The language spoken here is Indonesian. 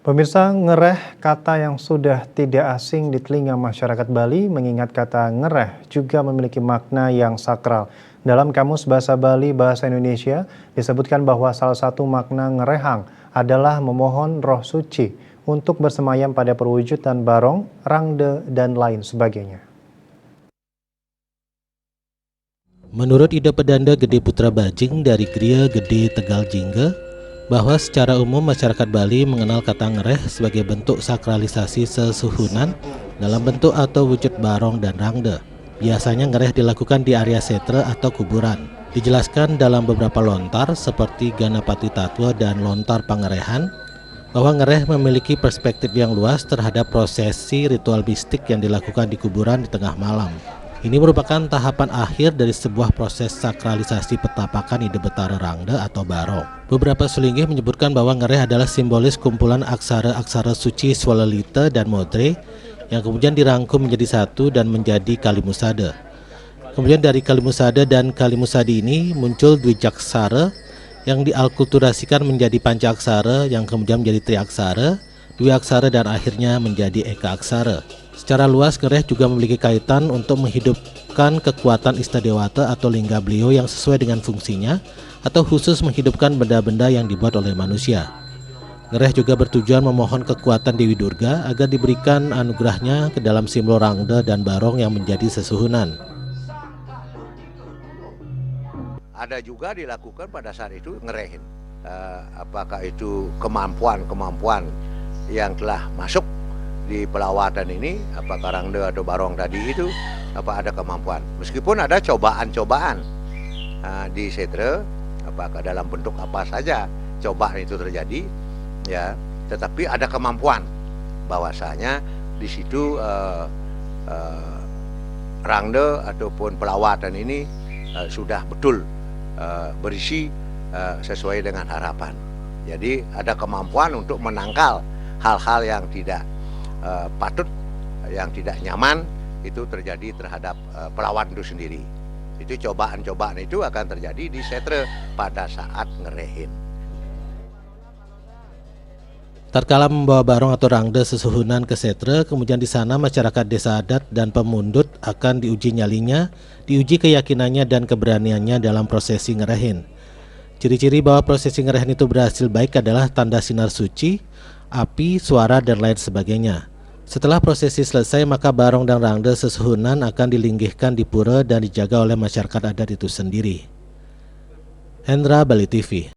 Pemirsa, ngereh kata yang sudah tidak asing di telinga masyarakat Bali, mengingat kata ngereh juga memiliki makna yang sakral. Dalam Kamus Bahasa Bali Bahasa Indonesia disebutkan bahwa salah satu makna ngerehang adalah memohon roh suci untuk bersemayam pada perwujudan barong, rangde, dan lain sebagainya. Menurut Ida Pedanda Gede Putra Bajing dari Gria Gede Tegal Jingga, bahwa secara umum masyarakat Bali mengenal kata ngereh sebagai bentuk sakralisasi sesuhunan dalam bentuk atau wujud barong dan rangde. Biasanya ngereh dilakukan di area setre atau kuburan. Dijelaskan dalam beberapa lontar seperti Ganapati Tatua dan lontar Pangerehan, bahwa ngereh memiliki perspektif yang luas terhadap prosesi ritual mistik yang dilakukan di kuburan di tengah malam. Ini merupakan tahapan akhir dari sebuah proses sakralisasi petapakan Ide Betara Rangde atau barong. Beberapa sulinggih menyebutkan bahwa ngereh adalah simbolis kumpulan aksara-aksara suci Swalelita dan Modre yang kemudian dirangkum menjadi satu dan menjadi Kalimusada. Kemudian dari Kalimusada dan Kalimusadi ini muncul Dwijaksara yang dialkulturasikan menjadi Pancaksara yang kemudian menjadi Triaksara, Dwiaksara dan akhirnya menjadi Eka Aksara. Secara luas, ngereh juga memiliki kaitan untuk menghidupkan kekuatan Istadewata atau lingga beliau yang sesuai dengan fungsinya, atau khusus menghidupkan benda-benda yang dibuat oleh manusia. Ngereh juga bertujuan memohon kekuatan Dewi Durga agar diberikan anugerahnya ke dalam simbol rangde dan barong yang menjadi sesuhunan. Ada juga dilakukan pada saat itu ngerehin. Apakah itu kemampuan yang telah masuk di pelawatan ini, apakah rangde atau barong tadi itu, apa ada kemampuan. Meskipun ada cobaan-cobaan di setre, apakah dalam bentuk apa saja cobaan itu terjadi, ya, tetapi ada kemampuan bahwasanya di situ rangde ataupun pelawatan ini sudah betul berisi sesuai dengan harapan. Jadi ada kemampuan untuk menangkal hal-hal yang tidak patut, yang tidak nyaman itu terjadi terhadap pelawat itu sendiri. Itu cobaan-cobaan itu akan terjadi di setre pada saat ngerehin. Tatkala membawa barong atau rangde sesuhunan ke setre, kemudian di sana masyarakat desa adat dan pemundut akan diuji nyalinya, diuji keyakinannya dan keberaniannya dalam prosesi ngerehin. Ciri-ciri bahwa prosesi ngerehin itu berhasil baik adalah tanda sinar suci, api, suara, dan lain sebagainya. Setelah prosesi selesai, maka barong dan rangde sesuhunan akan dilinggihkan di pura dan dijaga oleh masyarakat adat itu sendiri. Hendra, Bali TV.